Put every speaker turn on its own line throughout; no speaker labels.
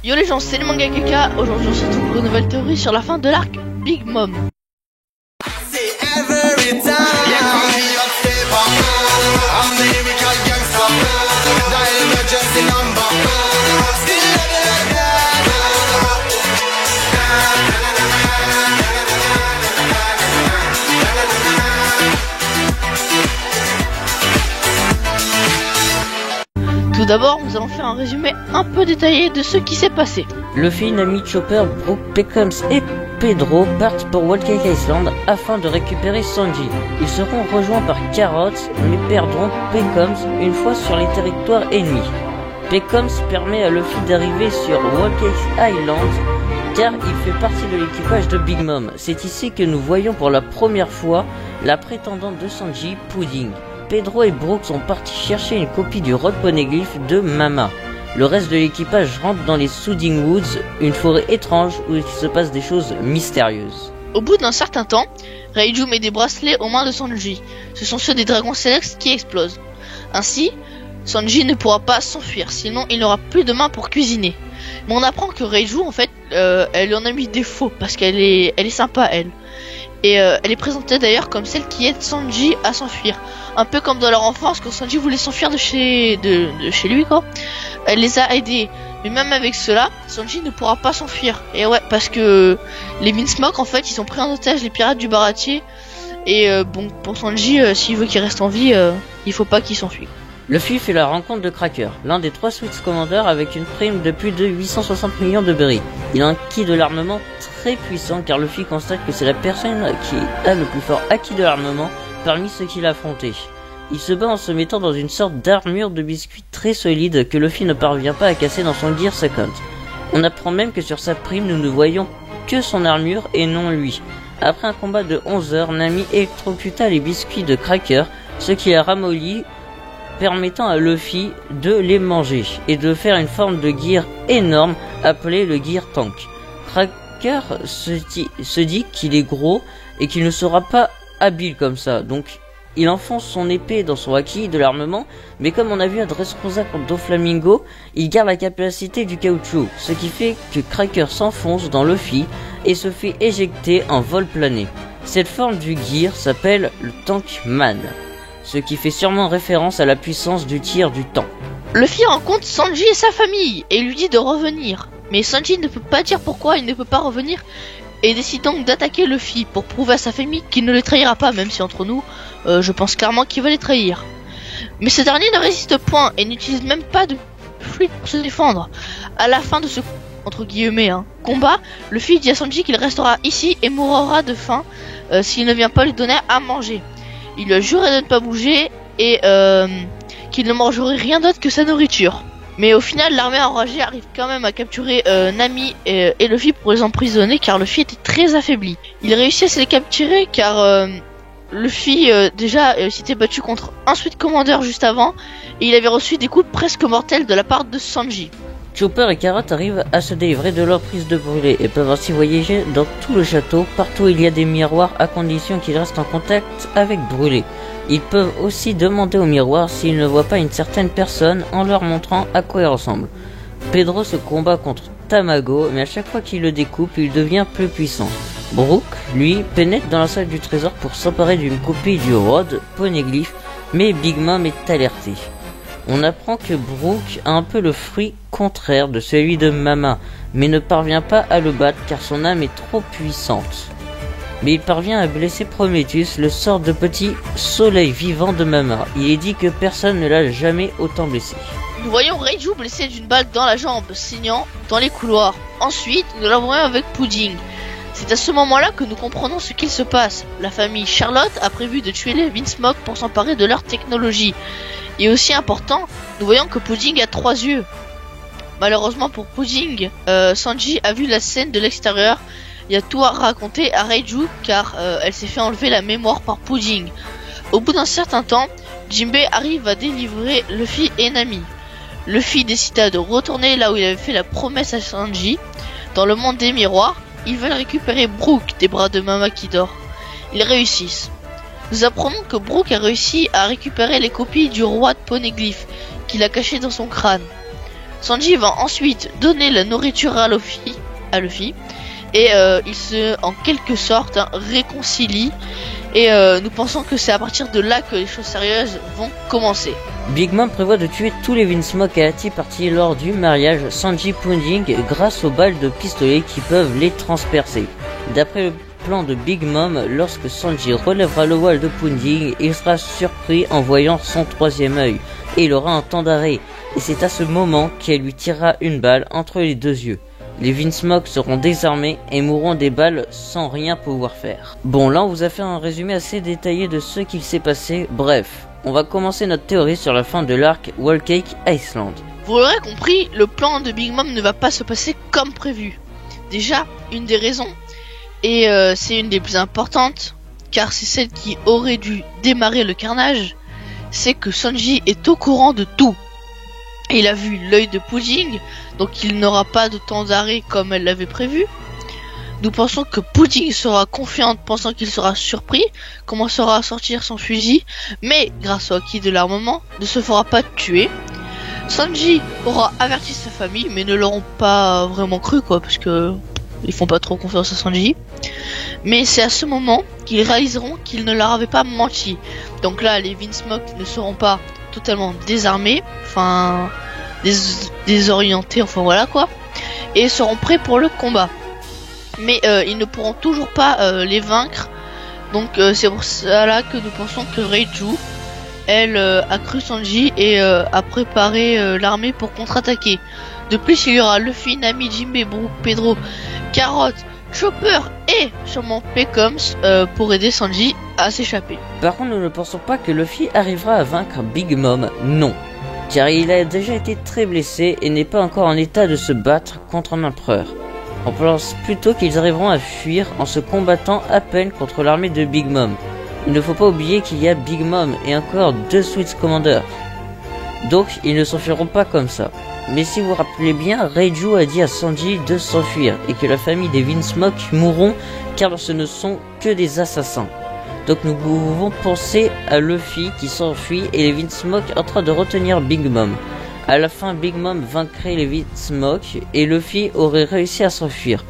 Yo les gens, c'est le manga Keka. Aujourd'hui on se retrouve pour une nouvelle théorie sur la fin de l'arc Big Mom. Tout d'abord, nous allons faire un résumé un peu détaillé de ce qui s'est passé.
Luffy, Nami, Chopper, Brook, Pecoms et Pedro partent pour Whole Cake Island afin de récupérer Sanji. Ils seront rejoints par Carrot, mais perdront Pecoms une fois sur les territoires ennemis. Pecoms permet à Luffy d'arriver sur Whole Cake Island car il fait partie de l'équipage de Big Mom. C'est ici que nous voyons pour la première fois la prétendante de Sanji, Pudding. Pedro et Brook sont partis chercher une copie du Road Poneglyph de Mama. Le reste de l'équipage rentre dans les Soothing Woods, une forêt étrange où il se passe des choses mystérieuses.
Au bout d'un certain temps, Reiju met des bracelets aux mains de Sanji. Ce sont ceux des dragons célestes qui explosent. Ainsi, Sanji ne pourra pas s'enfuir, sinon il n'aura plus de main pour cuisiner. Mais on apprend que Reiju, en fait, elle en a mis des faux, parce qu'elle est sympa, elle. Et elle est présentée d'ailleurs comme celle qui aide Sanji à s'enfuir. Un peu comme dans leur enfance, quand Sanji voulait s'enfuir de chez lui, quoi. Elle les a aidés. Mais même avec cela, Sanji ne pourra pas s'enfuir. Et ouais, parce que les Minsmoke, en fait, ils ont pris en otage les pirates du Baratie. Et bon, pour Sanji, s'il veut qu'il reste en vie, il faut pas qu'il s'enfuit.
Luffy fait la rencontre de Cracker, l'un des 3 Sweets Commanders avec une prime de plus de 860 millions de berries. Il a un acquis de l'armement très puissant car Luffy constate que c'est la personne qui a le plus fort acquis de l'armement parmi ceux qu'il a affrontés. Il se bat en se mettant dans une sorte d'armure de biscuit très solide que Luffy ne parvient pas à casser dans son Gear Second. On apprend même que sur sa prime nous ne voyons que son armure et non lui. Après un combat de 11 heures, Nami électrocuta les biscuits de Cracker, ce qui a ramolli, permettant à Luffy de les manger et de faire une forme de gear énorme appelée le Gear Tank. Cracker se dit qu'il est gros et qu'il ne sera pas habile comme ça, donc il enfonce son épée dans son acquis de l'armement, mais comme on a vu à Dressrosa contre Doflamingo, il garde la capacité du caoutchouc, ce qui fait que Cracker s'enfonce dans Luffy et se fait éjecter en vol plané. Cette forme du gear s'appelle le Tank Man, ce qui fait sûrement référence à la puissance du tir du temps.
Luffy rencontre Sanji et sa famille et lui dit de revenir. Mais Sanji ne peut pas dire pourquoi il ne peut pas revenir et décide donc d'attaquer Luffy pour prouver à sa famille qu'il ne les trahira pas, même si entre nous, je pense clairement qu'il va les trahir. Mais ce dernier ne résiste point et n'utilise même pas de fluide pour se défendre. À la fin de ce entre guillemets combat, Luffy dit à Sanji qu'il restera ici et mourra de faim s'il ne vient pas lui donner à manger. Il lui a juré de ne pas bouger et qu'il ne mangerait rien d'autre que sa nourriture. Mais au final, l'armée enragée arrive quand même à capturer Nami et Luffy pour les emprisonner car Luffy était très affaibli. Il réussit à se les capturer car Luffy déjà s'était battu contre un Sweet Commander juste avant et il avait reçu des coups presque mortels de la part de Sanji.
Chopper et Carrot arrivent à se délivrer de leur prise de brûlée et peuvent ainsi voyager dans tout le château. Partout où il y a des miroirs à condition qu'ils restent en contact avec Brûlé. Ils peuvent aussi demander aux miroirs s'ils ne voient pas une certaine personne en leur montrant à quoi il ressemble. Pedro se combat contre Tamago, mais à chaque fois qu'il le découpe, il devient plus puissant. Brook, lui, pénètre dans la salle du trésor pour s'emparer d'une copie du Road Poneglyph, mais Big Mom est alerté. On apprend que Brook a un peu le fruit contraire de celui de Mama, mais ne parvient pas à le battre car son âme est trop puissante. Mais il parvient à blesser Prometheus, le sort de petit soleil vivant de Mama. Il est dit que personne ne l'a jamais autant blessé.
Nous voyons Reiju blessé d'une balle dans la jambe, saignant dans les couloirs. Ensuite, nous la voyons avec Pudding. C'est à ce moment-là que nous comprenons ce qu'il se passe. La famille Charlotte a prévu de tuer les Minsmoke pour s'emparer de leur technologie. Et aussi important, nous voyons que Pudding a 3 yeux. Malheureusement pour Pudding, Sanji a vu la scène de l'extérieur. Il a tout à raconter à Reiju car elle s'est fait enlever la mémoire par Pudding. Au bout d'un certain temps, Jinbei arrive à délivrer Luffy et Nami. Luffy décida de retourner là où il avait fait la promesse à Sanji. Dans le monde des miroirs, ils veulent récupérer Brook des bras de Mama qui dort. Ils réussissent. Nous apprenons que Brook a réussi à récupérer les copies du roi de Poneglyph qu'il a caché dans son crâne. Sanji va ensuite donner la nourriture à Luffy et ils se, en quelque sorte, réconcilient. Et nous pensons que c'est à partir de là que les choses sérieuses vont commencer.
Big Mom prévoit de tuer tous les Vinsmoke à la Tea Party lors du mariage Sanji Pudding grâce aux balles de pistolet qui peuvent les transpercer. D'après le plan de Big Mom, lorsque Sanji relèvera le voile de Pudding, il sera surpris en voyant son troisième œil et il aura un temps d'arrêt. Et c'est à ce moment qu'elle lui tirera une balle entre les deux yeux. Les Vinsmoke seront désarmés et mourront des balles sans rien pouvoir faire. Bon, là on vous a fait un résumé assez détaillé de ce qu'il s'est passé. Bref, on va commencer notre théorie sur la fin de l'arc Whole Cake Island.
Vous l'aurez compris, le plan de Big Mom ne va pas se passer comme prévu. Déjà, une des raisons, et c'est une des plus importantes, car c'est celle qui aurait dû démarrer le carnage, c'est que Sanji est au courant de tout. Il a vu l'œil de Pudding, donc il n'aura pas de temps d'arrêt comme elle l'avait prévu. Nous pensons que Pudding sera confiante, pensant qu'il sera surpris, commencera à sortir son fusil, mais grâce au acquis de l'armement, ne se fera pas tuer. Sanji aura averti sa famille, mais ne l'auront pas vraiment cru, quoi, parce que ils font pas trop confiance à Sanji. Mais c'est à ce moment qu'ils réaliseront qu'il ne leur avait pas menti. Donc là, les Vinsmoke ne seront pas totalement désarmés, enfin désorientés, enfin voilà quoi, et seront prêts pour le combat. Mais ils ne pourront toujours pas les vaincre. Donc c'est pour cela que nous pensons que Reiju, elle a cru Sanji et a préparé l'armée pour contre-attaquer. De plus, il y aura Luffy, Nami, Jinbei, Brook, Pedro, Carrot, Chopper et sûrement Pecoms pour aider Sanji à s'échapper.
Par contre, nous ne pensons pas que Luffy arrivera à vaincre Big Mom, non. Car il a déjà été très blessé et n'est pas encore en état de se battre contre un empereur. On pense plutôt qu'ils arriveront à fuir en se combattant à peine contre l'armée de Big Mom. Il ne faut pas oublier qu'il y a Big Mom et encore 2 Sweet Commanders. Donc ils ne s'enfuiront pas comme ça. Mais si vous vous rappelez bien, Reiju a dit à Sanji de s'enfuir et que la famille des Vinsmoke mourront car ce ne sont que des assassins. Donc nous pouvons penser à Luffy qui s'enfuit et les Vinsmoke en train de retenir Big Mom. À la fin, Big Mom vaincrait les Vinsmoke et Luffy aurait réussi à s'enfuir.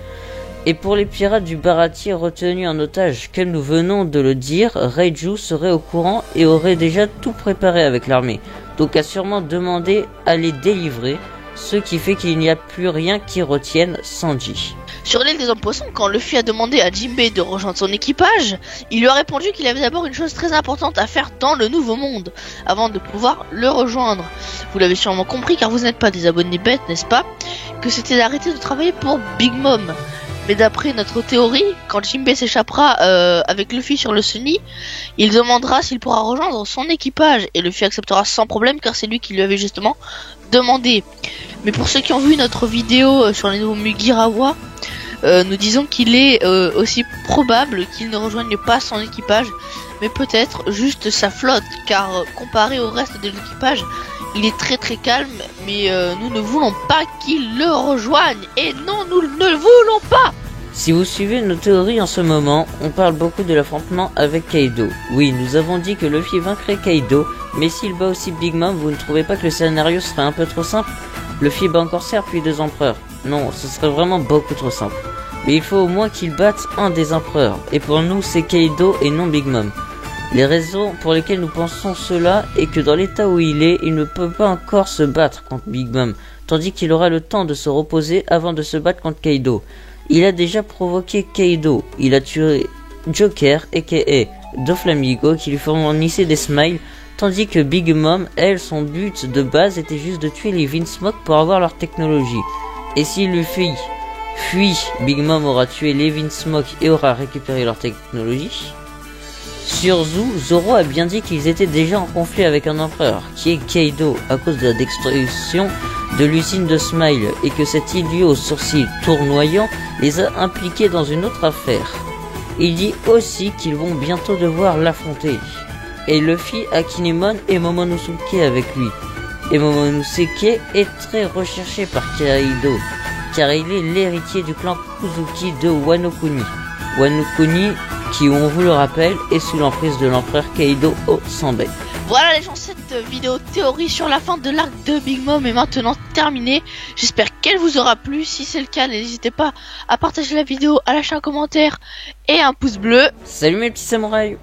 Et pour les pirates du Baratie retenus en otage, comme nous venons de le dire, Reiju serait au courant et aurait déjà tout préparé avec l'armée. Donc a sûrement demandé à les délivrer, ce qui fait qu'il n'y a plus rien qui retienne Sanji.
Sur l'île des hommes poissons, quand Luffy a demandé à Jinbei de rejoindre son équipage, il lui a répondu qu'il avait d'abord une chose très importante à faire dans le nouveau monde, avant de pouvoir le rejoindre. Vous l'avez sûrement compris car vous n'êtes pas des abonnés bêtes, n'est-ce pas? Que c'était d'arrêter de travailler pour Big Mom. Mais d'après notre théorie, quand Jinbei s'échappera avec Luffy sur le Sunny, il demandera s'il pourra rejoindre son équipage et Luffy acceptera sans problème car c'est lui qui lui avait justement demandé. Mais pour ceux qui ont vu notre vidéo sur les nouveaux Mugiwara, nous disons qu'il est aussi probable qu'il ne rejoigne pas son équipage, mais peut-être juste sa flotte, car comparé au reste de l'équipage, il est très très calme, mais nous ne voulons pas qu'il le rejoigne, et non, nous ne le voulons pas.
Si vous suivez nos théories en ce moment, on parle beaucoup de l'affrontement avec Kaido. Oui, nous avons dit que Luffy vaincrait Kaido, mais s'il bat aussi Big Mom, vous ne trouvez pas que le scénario serait un peu trop simple? Luffy bat encore Corsair puis 2 empereurs. Non, ce serait vraiment beaucoup trop simple. Mais il faut au moins qu'il batte un des empereurs, et pour nous c'est Kaido et non Big Mom. Les raisons pour lesquelles nous pensons cela est que dans l'état où il est, il ne peut pas encore se battre contre Big Mom, tandis qu'il aura le temps de se reposer avant de se battre contre Kaido. Il a déjà provoqué Kaido, il a tué Joker aka Doflamingo qui lui fournissait des smiles, tandis que Big Mom, elle, son but de base était juste de tuer les Vinsmoke pour avoir leur technologie. Et s'il lui fuit, Big Mom aura tué les Vinsmoke et aura récupéré leur technologie. Sur Zoro a bien dit qu'ils étaient déjà en conflit avec un empereur, qui est Kaido, à cause de la destruction de l'usine de Smile, et que cet idiot aux sourcils tournoyants les a impliqués dans une autre affaire. Il dit aussi qu'ils vont bientôt devoir l'affronter. Et Luffy a Kinemon et Momonosuke avec lui. Et Momonosuke est très recherché par Kaido, car il est l'héritier du clan Kuzuki de Wano Kuni. Wano Kuni, qui, on vous le rappelle, est sous l'emprise de l'empereur Kaido au Sanbei.
Voilà les gens, cette vidéo théorie sur la fin de l'arc de Big Mom est maintenant terminée. J'espère qu'elle vous aura plu. Si c'est le cas, n'hésitez pas à partager la vidéo, à lâcher un commentaire et un pouce bleu.
Salut mes petits samouraïs.